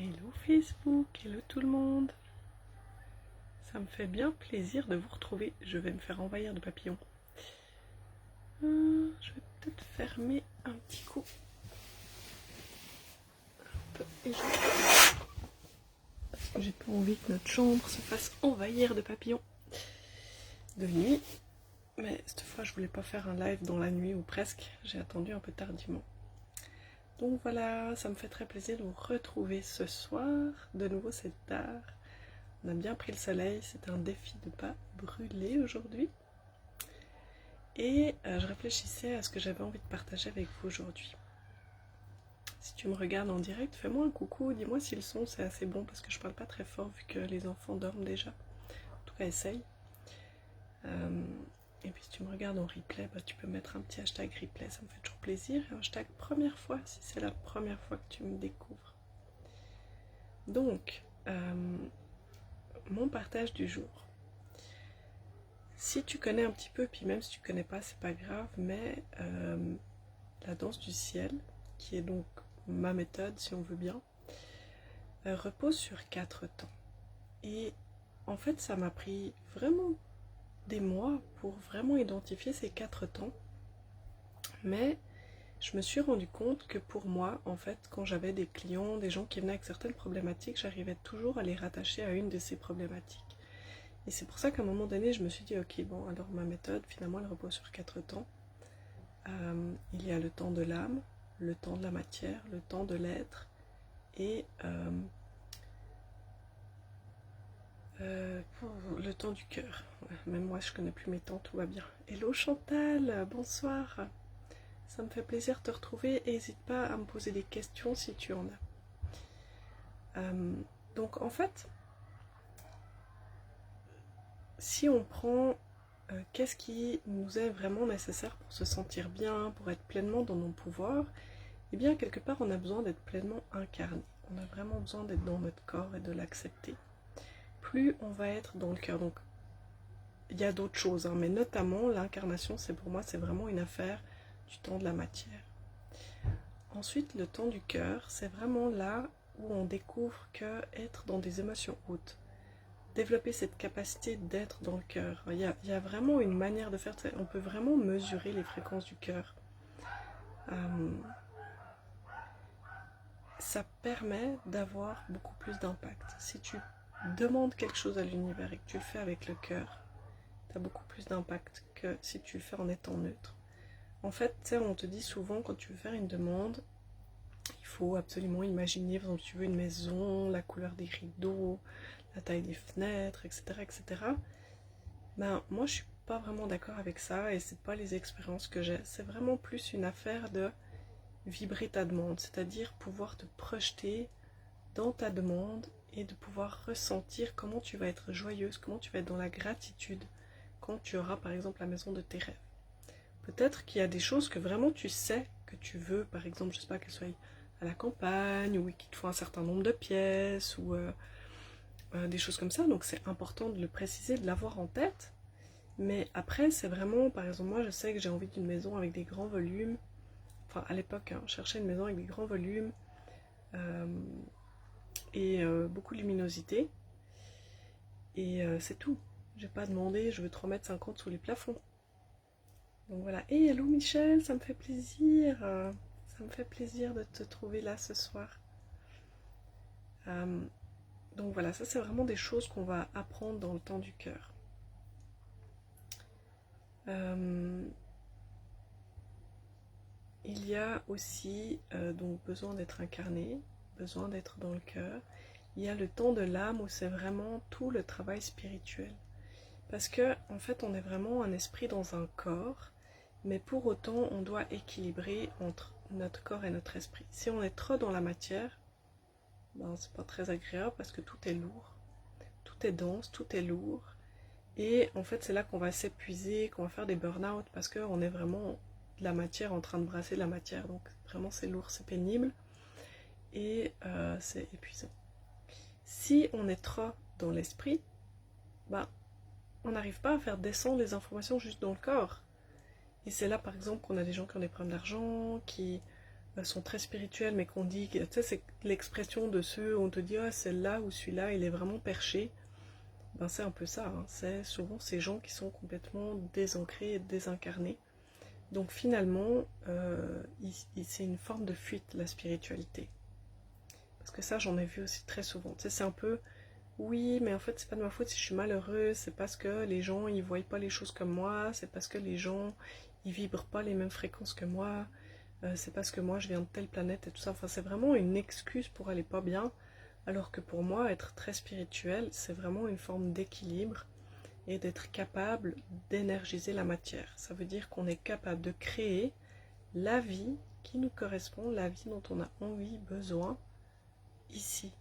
Hello Facebook, hello tout le monde. Ça me fait bien plaisir de vous retrouver. Je vais me faire envahir de papillons. Je vais peut-être fermer un petit coup. Parce que j'ai pas envie que notre chambre se fasse envahir de papillons de nuit. Mais cette fois, je voulais pas faire un live dans la nuit ou presque. J'ai attendu un peu tardivement. Donc voilà, ça me fait très plaisir de vous retrouver ce soir. De nouveau, c'est tard. On a bien pris le soleil. C'était un défi de ne pas brûler aujourd'hui. Et je réfléchissais à ce que j'avais envie de partager avec vous aujourd'hui. Si tu me regardes en direct, fais-moi un coucou. Dis-moi si le son c'est assez bon parce que je parle pas très fort vu que les enfants dorment déjà. En tout cas, essaye. Et puis si tu me regardes en replay, tu peux mettre un petit hashtag replay, ça me fait toujours plaisir. Et un hashtag première fois si c'est la première fois que tu me découvres. Donc, mon partage du jour. Si tu connais un petit peu, puis même si tu connais pas, c'est pas grave, mais la danse du ciel, qui est donc ma méthode si on veut bien, repose sur 4 temps. Et en fait, ça m'a pris vraiment des mois pour vraiment identifier ces 4 temps. Mais je me suis rendu compte que pour moi, en fait, quand j'avais des clients, des gens qui venaient avec certaines problématiques, j'arrivais toujours à les rattacher à une de ces problématiques. Et c'est pour ça qu'à un moment donné, je me suis dit, ok, bon, alors ma méthode, finalement, elle repose sur 4 temps. Il y a le temps de l'âme, le temps de la matière, le temps de l'être et le temps du cœur. Même moi, je connais plus mes temps, tout va bien. Hello Chantal, bonsoir. Ça me fait plaisir de te retrouver et n'hésite pas à me poser des questions si tu en as. Donc en fait, si on prend qu'est-ce qui nous est vraiment nécessaire pour se sentir bien, pour être pleinement dans nos pouvoirs, eh bien quelque part on a besoin d'être pleinement incarné. On a vraiment besoin d'être dans notre corps et de l'accepter. Plus on va être dans le cœur, donc il y a d'autres choses, mais notamment l'incarnation, c'est pour moi, c'est vraiment une affaire du temps de la matière. Ensuite, le temps du cœur, c'est vraiment là où on découvre que être dans des émotions hautes, développer cette capacité d'être dans le cœur. Il y a vraiment une manière de faire, on peut vraiment mesurer les fréquences du cœur. Ça permet d'avoir beaucoup plus d'impact. Si tu demandes quelque chose à l'univers et que tu le fais avec le cœur, tu as beaucoup plus d'impact que si tu le fais en étant neutre. En fait, on te dit souvent quand tu veux faire une demande, il faut absolument imaginer, par exemple, tu veux une maison, la couleur des rideaux, la taille des fenêtres, etc. etc. Moi, je suis pas vraiment d'accord avec ça et c'est pas les expériences que j'ai. C'est vraiment plus une affaire de vibrer ta demande, c'est-à-dire pouvoir te projeter dans ta demande et de pouvoir ressentir comment tu vas être joyeuse, comment tu vas être dans la gratitude quand tu auras par exemple la maison de tes rêves. Peut-être qu'il y a des choses que vraiment tu sais que tu veux, par exemple, je sais pas, qu'elles soient à la campagne ou qu'il te faut un certain nombre de pièces ou des choses comme ça, donc c'est important de le préciser, de l'avoir en tête. Mais après, c'est vraiment, par exemple, moi je sais que j'ai envie d'une maison avec des grands volumes. Enfin, à l'époque, je cherchais une maison avec des grands volumes et beaucoup de luminosité. Et c'est tout. J'ai pas demandé, je veux 3,50 m sous les plafonds. Donc voilà. Et hello Michel, ça me fait plaisir. Ça me fait plaisir de te trouver là ce soir. Donc voilà, ça c'est vraiment des choses qu'on va apprendre dans le temps du cœur. Il y a aussi donc besoin d'être incarné, besoin d'être dans le cœur. Il y a le temps de l'âme où c'est vraiment tout le travail spirituel. Parce que en fait on est vraiment un esprit dans un corps, mais pour autant on doit équilibrer entre notre corps et notre esprit. Si on est trop dans la matière, c'est pas très agréable parce que tout est lourd, tout est dense, tout est lourd. Et en fait c'est là qu'on va s'épuiser, qu'on va faire des burn-out parce qu'on est vraiment de la matière en train de brasser de la matière. Donc vraiment c'est lourd, c'est pénible et c'est épuisant. Si on est trop dans l'esprit, on n'arrive pas à faire descendre les informations juste dans le corps. Et c'est là par exemple qu'on a des gens qui ont des problèmes d'argent, qui sont très spirituels, mais qu'on dit, tu sais, c'est l'expression de ceux où on te dit, ah, celle-là ou celui-là, il est vraiment perché. Ben, c'est un peu ça, hein. C'est souvent ces gens qui sont complètement désancrés et désincarnés. Donc finalement, c'est une forme de fuite, la spiritualité. Parce que ça, j'en ai vu aussi très souvent. Tu sais, c'est un peu, oui, mais en fait, c'est pas de ma faute si je suis malheureuse, c'est parce que les gens, ils voient pas les choses comme moi, c'est parce que les gens, ils vibrent pas les mêmes fréquences que moi, c'est parce que moi, je viens de telle planète et tout ça. Enfin, c'est vraiment une excuse pour aller pas bien, alors que pour moi, être très spirituel, c'est vraiment une forme d'équilibre et d'être capable d'énergiser la matière. Ça veut dire qu'on est capable de créer la vie qui nous correspond, la vie dont on a envie, besoin, ici.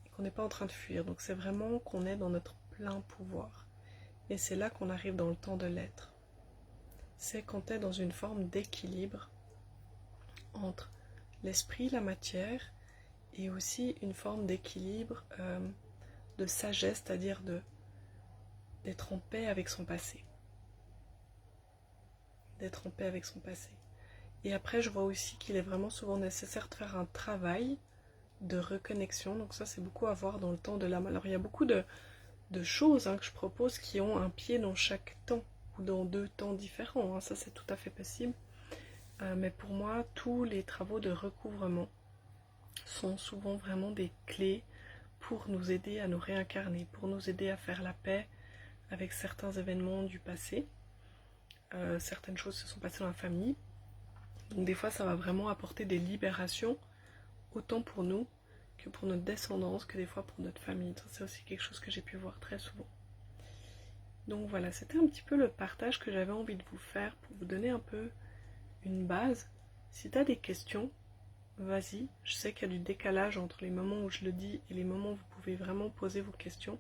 Et qu'on n'est pas en train de fuir. Donc c'est vraiment qu'on est dans notre plein pouvoir. Et c'est là qu'on arrive dans le temps de l'être. C'est quand tu es dans une forme d'équilibre entre l'esprit, la matière, et aussi une forme d'équilibre de sagesse, c'est-à-dire d'être en paix avec son passé. D'être en paix avec son passé. Et après, je vois aussi qu'il est vraiment souvent nécessaire de faire un travail de reconnexion. Donc ça, c'est beaucoup à voir dans le temps de l'âme. Alors, il y a beaucoup de choses que je propose qui ont un pied dans chaque temps, ou dans 2 temps différents. Ça, c'est tout à fait possible. Mais pour moi, tous les travaux de recouvrement sont souvent vraiment des clés pour nous aider à nous réincarner, pour nous aider à faire la paix avec certains événements du passé. Certaines choses se sont passées dans la famille. Donc des fois, ça va vraiment apporter des libérations, autant pour nous que pour notre descendance, que des fois pour notre famille. C'est aussi quelque chose que j'ai pu voir très souvent. Donc voilà, c'était un petit peu le partage que j'avais envie de vous faire pour vous donner un peu une base. Si tu as des questions, vas-y. Je sais qu'il y a du décalage entre les moments où je le dis et les moments où vous pouvez vraiment poser vos questions.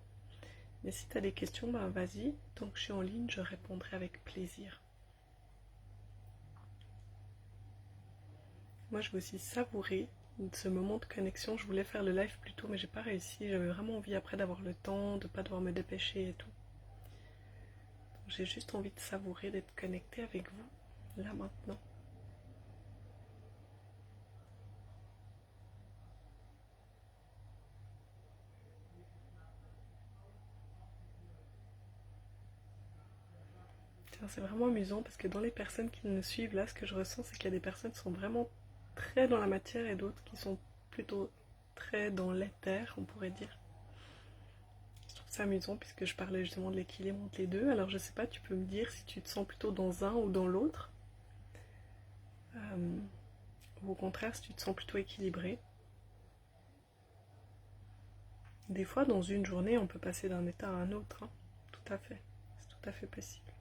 Mais si tu as des questions, ben vas-y. Tant que je suis en ligne, je répondrai avec plaisir. Moi, je veux aussi savourer ce moment de connexion. Je voulais faire le live plus tôt, mais j'ai pas réussi. J'avais vraiment envie après d'avoir le temps, de pas devoir me dépêcher et tout. J'ai juste envie de savourer, d'être connectée avec vous, là maintenant. Tiens, c'est vraiment amusant parce que dans les personnes qui me suivent là, ce que je ressens, c'est qu'il y a des personnes qui sont vraiment très dans la matière et d'autres qui sont plutôt très dans l'éther, on pourrait dire. Je trouve ça amusant puisque je parlais justement de l'équilibre entre les deux. Alors je sais pas, tu peux me dire si tu te sens plutôt dans un ou dans l'autre. Ou au contraire, si tu te sens plutôt équilibré. Des fois, dans une journée, on peut passer d'un état à un autre. Tout à fait. C'est tout à fait possible.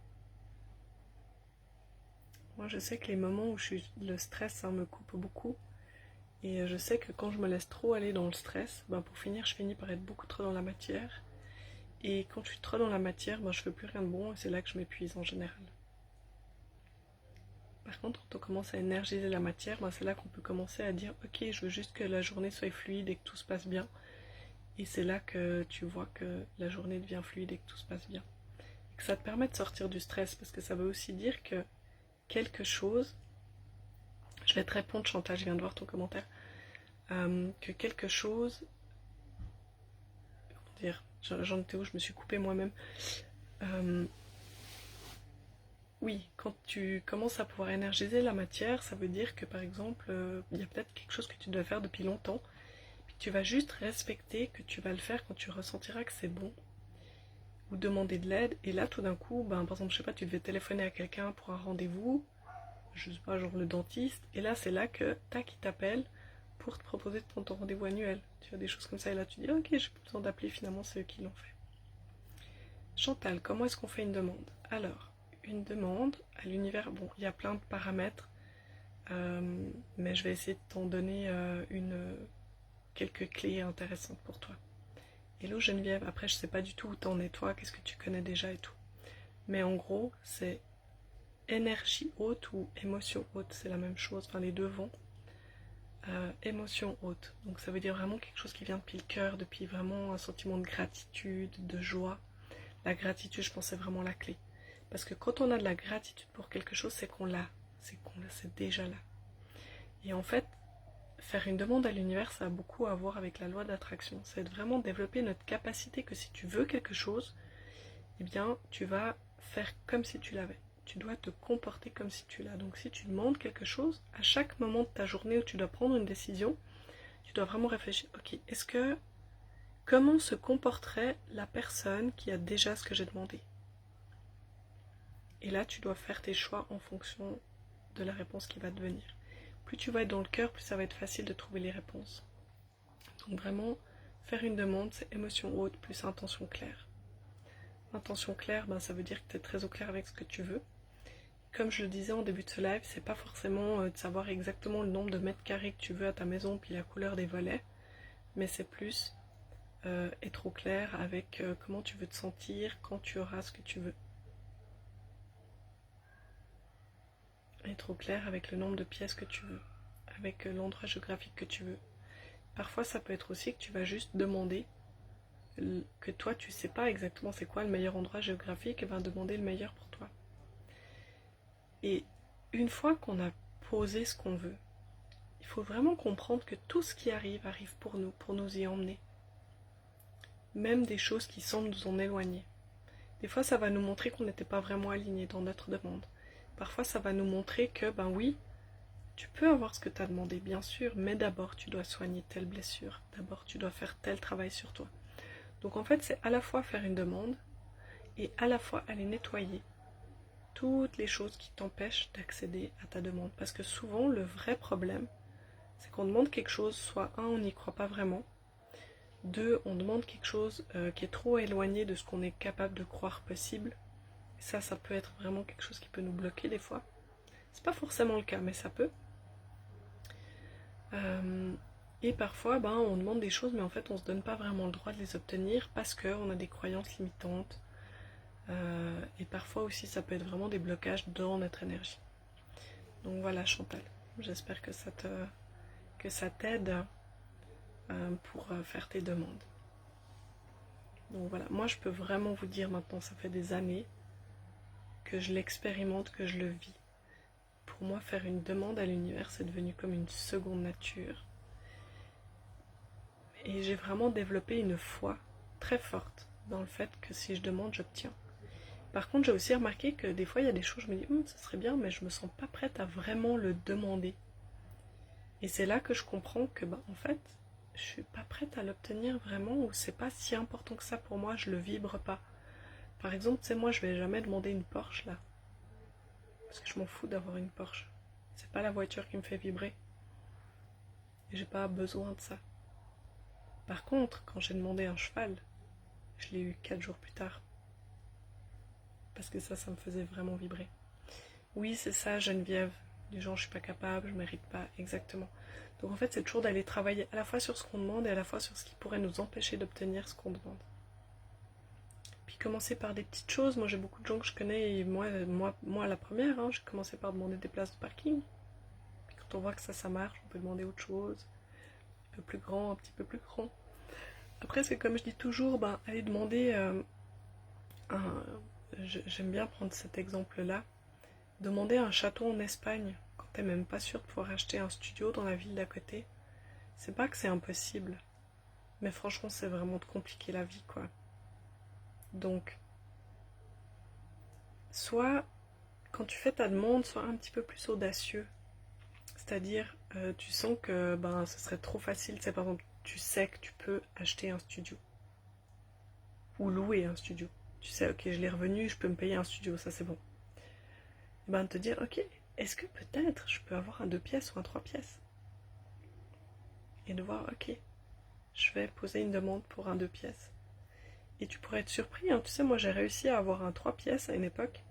Moi, je sais que les moments où le stress me coupe beaucoup. Et je sais que quand je me laisse trop aller dans le stress, pour finir, je finis par être beaucoup trop dans la matière. Et quand je suis trop dans la matière, je ne fais plus rien de bon et c'est là que je m'épuise en général. Par contre, quand on commence à énergiser la matière, c'est là qu'on peut commencer à dire « Ok, je veux juste que la journée soit fluide et que tout se passe bien. » Et c'est là que tu vois que la journée devient fluide et que tout se passe bien. Et que ça te permet de sortir du stress, parce que ça veut aussi dire que quelque chose... Je vais te répondre, Chantal, je viens de voir ton commentaire. Que quelque chose... Comment dire, j'en étais où, je me suis coupée moi-même. Oui, quand tu commences à pouvoir énergiser la matière, ça veut dire que par exemple, il y a peut-être quelque chose que tu dois faire depuis longtemps, puis tu vas juste respecter que tu vas le faire quand tu ressentiras que c'est bon, ou demander de l'aide, et là tout d'un coup, par exemple, je sais pas, tu devais téléphoner à quelqu'un pour un rendez-vous, je sais pas, genre le dentiste, et là c'est là que tac, il t'appelle pour te proposer de prendre ton rendez-vous annuel. Tu vois, des choses comme ça, et là tu dis, ok, j'ai plus besoin d'appeler, finalement c'est eux qui l'ont fait. Chantal, comment est-ce qu'on fait une demande? Alors, une demande à l'univers, bon, il y a plein de paramètres, mais je vais essayer de t'en donner quelques clés intéressantes pour toi. Hello Geneviève, après je sais pas du tout où t'en es toi, qu'est-ce que tu connais déjà et tout. Mais en gros, c'est énergie haute ou émotion haute, c'est la même chose, enfin les deux vont. Émotion haute, donc ça veut dire vraiment quelque chose qui vient depuis le cœur, depuis vraiment un sentiment de gratitude, de joie. La gratitude, je pense, c'est vraiment la clé. Parce que quand on a de la gratitude pour quelque chose, c'est qu'on l'a. C'est déjà là. Et en fait, faire une demande à l'univers, ça a beaucoup à voir avec la loi d'attraction. C'est de vraiment développer notre capacité que si tu veux quelque chose, eh bien, tu vas faire comme si tu l'avais. Tu dois te comporter comme si tu l'as. Donc si tu demandes quelque chose, à chaque moment de ta journée où tu dois prendre une décision, tu dois vraiment réfléchir, ok, comment se comporterait la personne qui a déjà ce que j'ai demandé? Et là, tu dois faire tes choix en fonction de la réponse qui va te venir. Plus tu vas être dans le cœur, plus ça va être facile de trouver les réponses. Donc vraiment, faire une demande, c'est émotion haute plus intention claire. Intention claire, ça veut dire que tu es très au clair avec ce que tu veux. Comme je le disais en début de ce live, c'est pas forcément de savoir exactement le nombre de mètres carrés que tu veux à ta maison puis la couleur des volets, mais c'est plus être au clair avec comment tu veux te sentir quand tu auras ce que tu veux. Être au clair avec le nombre de pièces que tu veux, avec l'endroit géographique que tu veux. Parfois ça peut être aussi que tu vas juste demander que toi tu sais pas exactement c'est quoi le meilleur endroit géographique et demander le meilleur pour toi. Et une fois qu'on a posé ce qu'on veut, il faut vraiment comprendre que tout ce qui arrive pour nous y emmener. Même des choses qui semblent nous en éloigner. Des fois ça va nous montrer qu'on n'était pas vraiment aligné dans notre demande. Parfois ça va nous montrer que oui, tu peux avoir ce que tu as demandé bien sûr, mais d'abord tu dois soigner telle blessure, d'abord tu dois faire tel travail sur toi. Donc en fait c'est à la fois faire une demande et à la fois aller nettoyer toutes les choses qui t'empêchent d'accéder à ta demande. Parce que souvent le vrai problème c'est qu'on demande quelque chose, soit on n'y croit pas vraiment, deux, on demande quelque chose qui est trop éloigné de ce qu'on est capable de croire possible. Et ça peut être vraiment quelque chose qui peut nous bloquer des fois. C'est pas forcément le cas, mais ça peut. Et parfois, on demande des choses, mais en fait, on se donne pas vraiment le droit de les obtenir parce qu'on a des croyances limitantes. Et parfois aussi, ça peut être vraiment des blocages dans notre énergie. Donc voilà, Chantal, j'espère que ça t'aide pour faire tes demandes. Donc voilà, moi je peux vraiment vous dire maintenant, ça fait des années que je l'expérimente, que je le vis. Pour moi, faire une demande à l'univers, c'est devenu comme une seconde nature. Et j'ai vraiment développé une foi très forte dans le fait que si je demande, j'obtiens. Par contre, j'ai aussi remarqué que des fois, il y a des choses, je me dis, ça serait bien, mais je me sens pas prête à vraiment le demander. Et c'est là que je comprends que, en fait, je suis pas prête à l'obtenir vraiment, ou c'est pas si important que ça pour moi, je le vibre pas. Par exemple, tu sais, moi, je vais jamais demander une Porsche, là. Parce que je m'en fous d'avoir une Porsche. C'est pas la voiture qui me fait vibrer. Et j'ai pas besoin de ça. Par contre, quand j'ai demandé un cheval, je l'ai eu 4 jours plus tard. Parce que ça me faisait vraiment vibrer. Oui, c'est ça, Geneviève. Du genre, je suis pas capable, je mérite pas, exactement. Donc en fait, c'est toujours d'aller travailler à la fois sur ce qu'on demande et à la fois sur ce qui pourrait nous empêcher d'obtenir ce qu'on demande. Puis commencer par des petites choses. Moi, j'ai beaucoup de gens que je connais, et moi la première, j'ai commencé par demander des places de parking. Puis quand on voit que ça marche, on peut demander autre chose. Un peu plus grand, un petit peu plus grand. Après, c'est comme je dis toujours, aller demander j'aime bien prendre cet exemple-là. Demander un château en Espagne, quand t'es même pas sûr de pouvoir acheter un studio dans la ville d'à côté, c'est pas que c'est impossible. Mais franchement, c'est vraiment de compliquer la vie, quoi. Donc, soit, quand tu fais ta demande, sois un petit peu plus audacieux. C'est-à-dire, tu sens que ce serait trop facile. C'est par exemple, tu sais que tu peux acheter un studio. Ou louer un studio. Tu sais, ok, je l'ai revenu, je peux me payer un studio, ça c'est bon. Et de te dire, ok, est-ce que peut-être je peux avoir un 2 pièces ou un 3 pièces? Et de voir, ok, je vais poser une demande pour un 2 pièces. Et tu pourrais être surpris, tu sais, moi j'ai réussi à avoir un 3 pièces à une époque.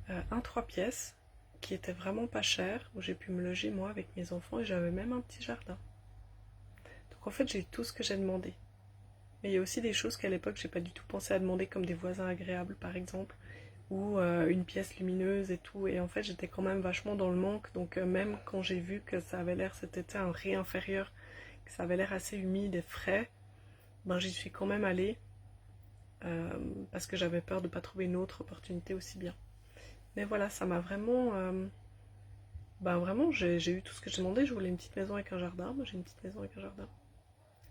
Un 3 pièces qui était vraiment pas cher, où j'ai pu me loger moi avec mes enfants et j'avais même un petit jardin. Donc en fait j'ai eu tout ce que j'ai demandé. Mais il y a aussi des choses qu'à l'époque j'ai pas du tout pensé à demander, comme des voisins agréables par exemple, ou une pièce lumineuse et tout. Et en fait j'étais quand même vachement dans le manque, donc même quand j'ai vu que ça avait l'air, c'était un ré inférieur, que ça avait l'air assez humide et frais, j'y suis quand même allée, parce que j'avais peur de pas trouver une autre opportunité aussi bien. Mais voilà, ça m'a vraiment Ben vraiment, j'ai eu tout ce que j'ai demandé. Je voulais une petite maison avec un jardin. Moi, j'ai une petite maison avec un jardin.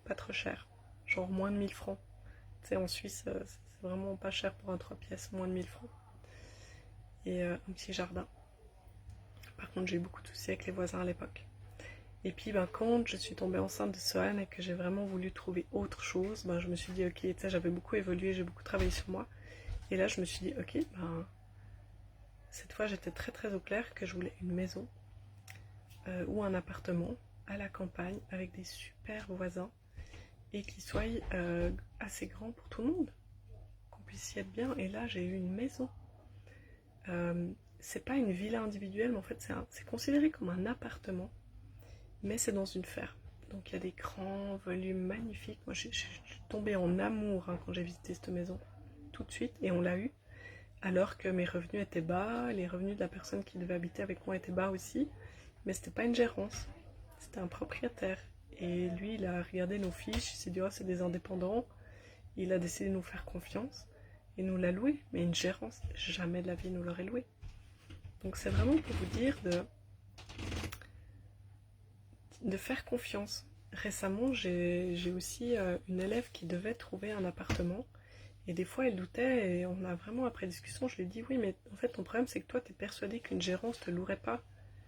Pas trop cher. Genre moins de 1000 francs. Tu sais, en Suisse, c'est vraiment pas cher pour un 3 pièces, moins de 1000 francs. Et un petit jardin. Par contre, j'ai eu beaucoup de soucis avec les voisins à l'époque. Et puis, ben, quand je suis tombée enceinte de Sohan et que j'ai vraiment voulu trouver autre chose, ben, je me suis dit, ok, tu sais, j'avais beaucoup évolué, j'ai beaucoup travaillé sur moi. Et là, je me suis dit, ok, ben, cette fois, j'étais très très au clair que je voulais une maison ou un appartement à la campagne avec des super voisins et qui soit assez grand pour tout le monde, qu'on puisse y être bien. Et là, j'ai eu une maison. C'est pas une villa individuelle, mais en fait, c'est considéré comme un appartement, mais c'est dans une ferme. Donc il y a des grands volumes magnifiques. Moi, je suis tombée en amour quand j'ai visité cette maison, tout de suite, et on l'a eu. Alors que mes revenus étaient bas, les revenus de la personne qui devait habiter avec moi étaient bas aussi, mais c'était pas une gérance, c'était un propriétaire. Et lui, il a regardé nos fiches, il s'est dit, oh, c'est des indépendants, il a décidé de nous faire confiance, et nous l'a loué, mais une gérance, jamais de la vie il nous l'aurait loué. Donc c'est vraiment pour vous dire de faire confiance. Récemment, j'ai aussi une élève qui devait trouver un appartement, et des fois, elle doutait, et on a vraiment, après discussion, je lui ai dit, oui, mais en fait, ton problème, c'est que toi, tu es persuadé qu'une gérance te louerait pas.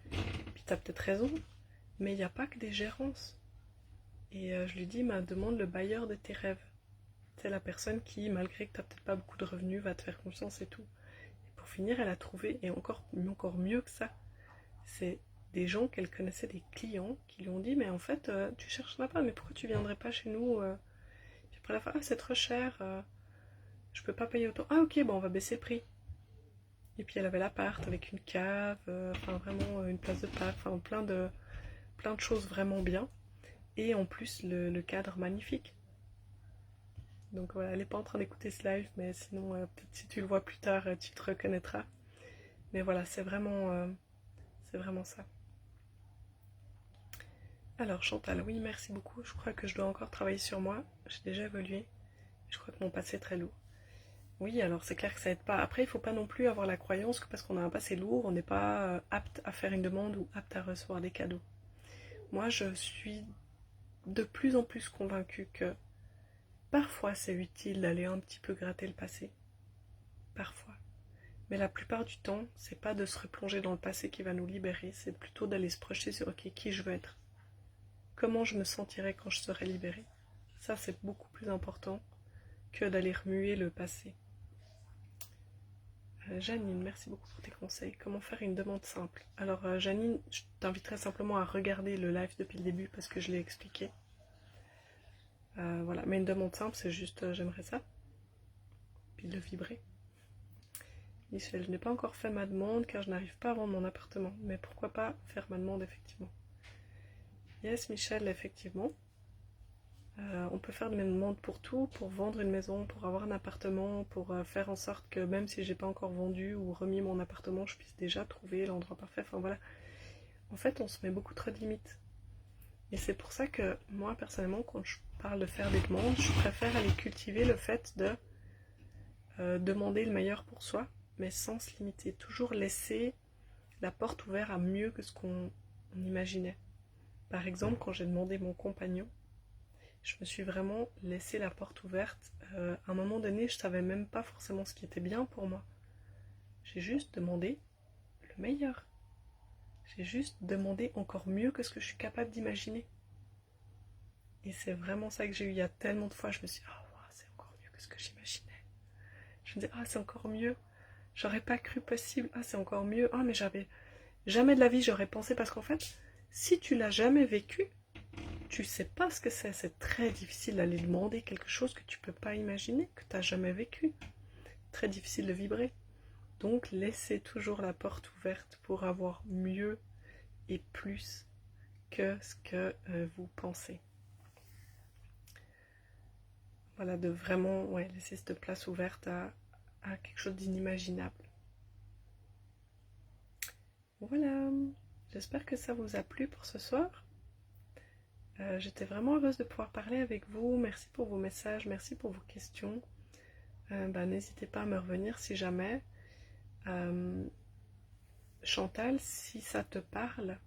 Puis tu as peut-être raison, mais il n'y a pas que des gérances. Et je lui dis, demande le bailleur de tes rêves. C'est la personne qui, malgré que tu n'as peut-être pas beaucoup de revenus, va te faire confiance et tout. Et pour finir, elle a trouvé, et encore mieux que ça, c'est des gens qu'elle connaissait, des clients, qui lui ont dit, mais en fait, tu cherches là-bas, mais pourquoi tu viendrais pas chez nous Puis après la fin, ah, c'est trop cher, je peux pas payer autant. Ah ok, bon, on va baisser le prix. Et puis elle avait l'appart avec une cave, enfin vraiment une place de parc, enfin plein de choses vraiment bien. Et en plus le cadre magnifique. Donc voilà, elle n'est pas en train d'écouter ce live, mais sinon peut-être si tu le vois plus tard, tu te reconnaîtras. Mais voilà, c'est vraiment ça. Alors Chantal, oui, merci beaucoup. Je crois que je dois encore travailler sur moi. J'ai déjà évolué. Je crois que mon passé est très lourd. Oui, alors c'est clair que ça aide pas. Après, il faut pas non plus avoir la croyance que parce qu'on a un passé lourd, on n'est pas apte à faire une demande ou apte à recevoir des cadeaux. Moi, je suis de plus en plus convaincue que parfois c'est utile d'aller un petit peu gratter le passé. Parfois. Mais la plupart du temps, c'est pas de se replonger dans le passé qui va nous libérer, c'est plutôt d'aller se projeter sur ok, qui je veux être. Comment je me sentirai quand je serai libérée. Ça, c'est beaucoup plus important que d'aller remuer le passé. Janine, merci beaucoup pour tes conseils. Comment faire une demande simple? Alors Janine, je t'inviterai simplement à regarder le live depuis le début parce que je l'ai expliqué. Voilà, mais une demande simple, c'est juste j'aimerais ça. Puis de vibrer. Michel, je n'ai pas encore fait ma demande car je n'arrive pas à vendre mon appartement. Mais pourquoi pas faire ma demande effectivement? Yes, Michel, effectivement. On peut faire des demandes pour tout, pour vendre une maison, pour avoir un appartement, pour faire en sorte que même si j'ai pas encore vendu ou remis mon appartement, je puisse déjà trouver l'endroit parfait. Enfin voilà. En fait, on se met beaucoup trop de limites. Et c'est pour ça que moi, personnellement, quand je parle de faire des demandes, je préfère aller cultiver le fait de demander le meilleur pour soi, mais sans se limiter. Toujours laisser la porte ouverte à mieux que ce qu'on imaginait. Par exemple, quand j'ai demandé mon compagnon, je me suis vraiment laissé la porte ouverte. À un moment donné, je savais même pas forcément ce qui était bien pour moi. J'ai juste demandé le meilleur. J'ai juste demandé encore mieux que ce que je suis capable d'imaginer. Et c'est vraiment ça que j'ai eu. Il y a tellement de fois, je me suis dit, oh, wow, c'est encore mieux que ce que j'imaginais. Je me dis, ah, c'est encore mieux. J'aurais pas cru possible. Ah, c'est encore mieux. Ah, mais j'avais jamais de la vie, j'aurais pensé. Parce qu'en fait, si tu l'as jamais vécu, tu sais pas ce que c'est. C'est très difficile d'aller demander quelque chose que tu peux pas imaginer, que tu n'as jamais vécu. Très difficile de vibrer. Donc, laissez toujours la porte ouverte pour avoir mieux et plus que ce que vous pensez. Voilà, de vraiment laisser cette place ouverte à quelque chose d'inimaginable. Voilà, j'espère que ça vous a plu pour ce soir. J'étais vraiment heureuse de pouvoir parler avec vous. Merci pour vos messages, merci pour vos questions. N'hésitez pas à me revenir si jamais. Chantal, si ça te parle,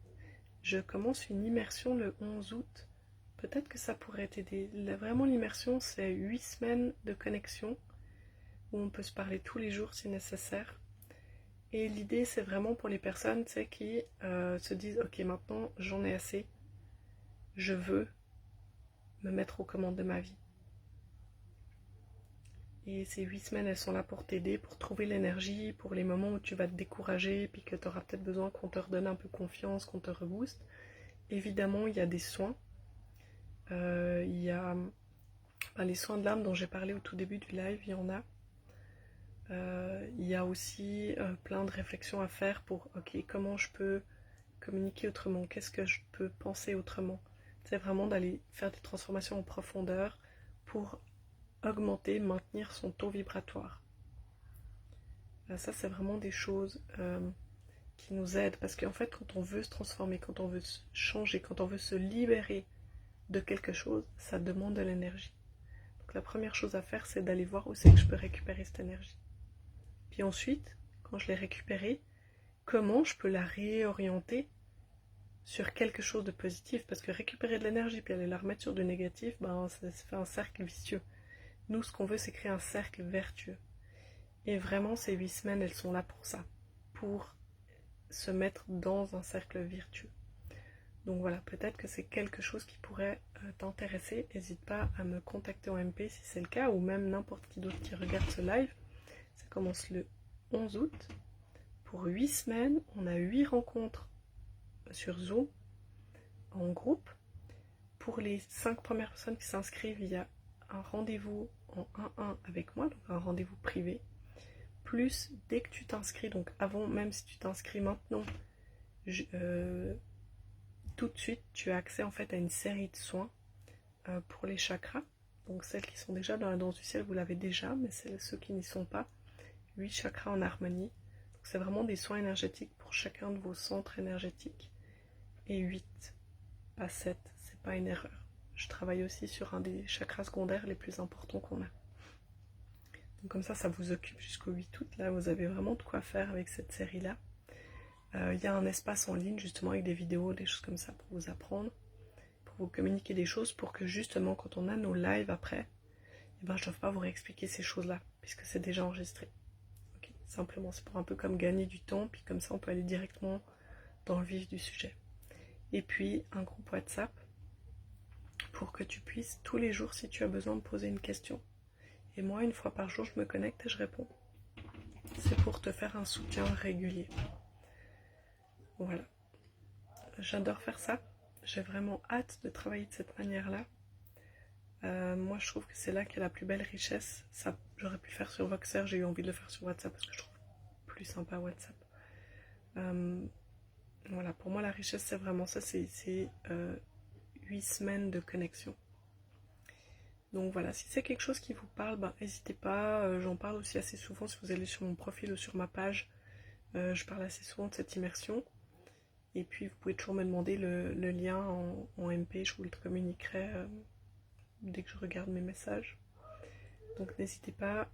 je commence une immersion le 11 août. Peut-être que ça pourrait t'aider. Vraiment, l'immersion, c'est 8 semaines de connexion où on peut se parler tous les jours si nécessaire. Et l'idée, c'est vraiment pour les personnes, tu sais, qui se disent « Ok, maintenant, j'en ai assez. Je veux me mettre aux commandes de ma vie. » Et ces 8 semaines, elles sont là pour t'aider, pour trouver l'énergie, pour les moments où tu vas te décourager, puis que tu auras peut-être besoin qu'on te redonne un peu confiance, qu'on te rebooste. Évidemment, il y a des soins. Il y a les soins de l'âme dont j'ai parlé au tout début du live, il y en a. Il y a aussi plein de réflexions à faire pour, ok, comment je peux communiquer autrement, qu'est-ce que je peux penser autrement. C'est vraiment d'aller faire des transformations en profondeur pour augmenter, maintenir son taux vibratoire. Ça, c'est vraiment des choses qui nous aident, parce qu'en fait, quand on veut se transformer, quand on veut changer, quand on veut se libérer de quelque chose, ça demande de l'énergie. Donc la première chose à faire, c'est d'aller voir où c'est que je peux récupérer cette énergie. Puis ensuite, quand je l'ai récupérée, comment je peux la réorienter sur quelque chose de positif, parce que récupérer de l'énergie puis aller la remettre sur du négatif, ça fait un cercle vicieux. Nous, ce qu'on veut, c'est créer un cercle vertueux. Et vraiment, ces 8 semaines, elles sont là pour ça, pour se mettre dans un cercle vertueux. Donc voilà, peut-être que c'est quelque chose qui pourrait t'intéresser. N'hésite pas à me contacter en MP si c'est le cas, ou même n'importe qui d'autre qui regarde ce live. Ça commence le 11 août. Pour 8 semaines, on a 8 rencontres sur Zoom, en groupe. Pour les 5 premières personnes qui s'inscrivent, il y a un rendez-vous en 1-1 avec moi, donc un rendez-vous privé. Plus, dès que tu t'inscris, donc avant, même si tu t'inscris maintenant, tout de suite, tu as accès en fait à une série de soins pour les chakras. Donc celles qui sont déjà dans la danse du ciel, vous l'avez déjà, mais ceux qui n'y sont pas. 8 chakras en harmonie. C'est vraiment des soins énergétiques pour chacun de vos centres énergétiques. Et 8, pas 7, c'est pas une erreur. Je travaille aussi sur un des chakras secondaires les plus importants qu'on a. Donc comme ça vous occupe jusqu'au 8 août. Là, vous avez vraiment de quoi faire avec cette série-là. Il y a un espace en ligne justement avec des vidéos, des choses comme ça pour vous apprendre, pour vous communiquer des choses, pour que justement quand on a nos lives après, je ne dois pas vous réexpliquer ces choses-là, puisque c'est déjà enregistré. Okay. Simplement, c'est pour un peu comme gagner du temps, puis comme ça on peut aller directement dans le vif du sujet. Et puis un groupe WhatsApp pour que tu puisses tous les jours, si tu as besoin, me poser une question. Et moi, une fois par jour, je me connecte et je réponds. C'est pour te faire un soutien régulier. Voilà. J'adore faire ça. J'ai vraiment hâte de travailler de cette manière-là. Moi, je trouve que c'est là qu'il y a la plus belle richesse. Ça, j'aurais pu le faire sur Voxer, j'ai eu envie de le faire sur WhatsApp parce que je trouve plus sympa WhatsApp. Voilà, pour moi, la richesse, c'est vraiment ça. C'est 8 semaines de connexion. Donc voilà, si c'est quelque chose qui vous parle, n'hésitez pas. J'en parle aussi assez souvent si vous allez sur mon profil ou sur ma page. Je parle assez souvent de cette immersion. Et puis vous pouvez toujours me demander le lien en MP, je vous le communiquerai dès que je regarde mes messages. Donc n'hésitez pas.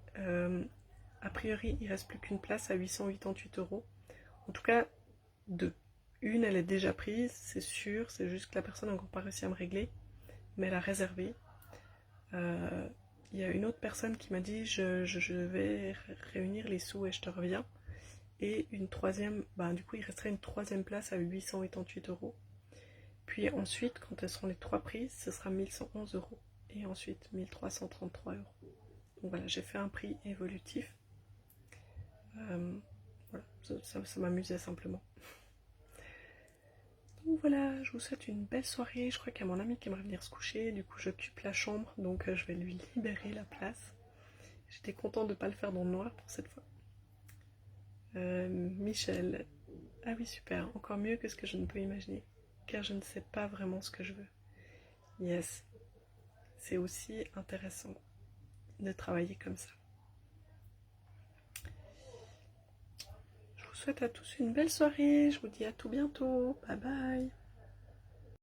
A priori, il ne reste plus qu'une place à 888 €. En tout cas, 2. Une, elle est déjà prise, c'est sûr. C'est juste que la personne n'a encore pas réussi à me régler. Mais elle a réservé. Il y a une autre personne qui m'a dit je vais réunir les sous et je te reviens. Et une troisième, du coup il resterait une troisième place à 888 €. Puis ensuite, quand elles seront les 3 prises, ce sera 1111 €. Et ensuite 1333 €. Donc voilà, j'ai fait un prix évolutif. Voilà, ça m'amusait simplement. Donc voilà, je vous souhaite une belle soirée. Je crois qu'il y a mon ami qui aimerait venir se coucher. Du coup, j'occupe la chambre, donc je vais lui libérer la place. J'étais contente de ne pas le faire dans le noir pour cette fois. Michel. Ah oui, super. Encore mieux que ce que je ne peux imaginer. Car je ne sais pas vraiment ce que je veux. Yes. C'est aussi intéressant de travailler comme ça. Je vous souhaite à tous une belle soirée. Je vous dis à tout bientôt. Bye bye.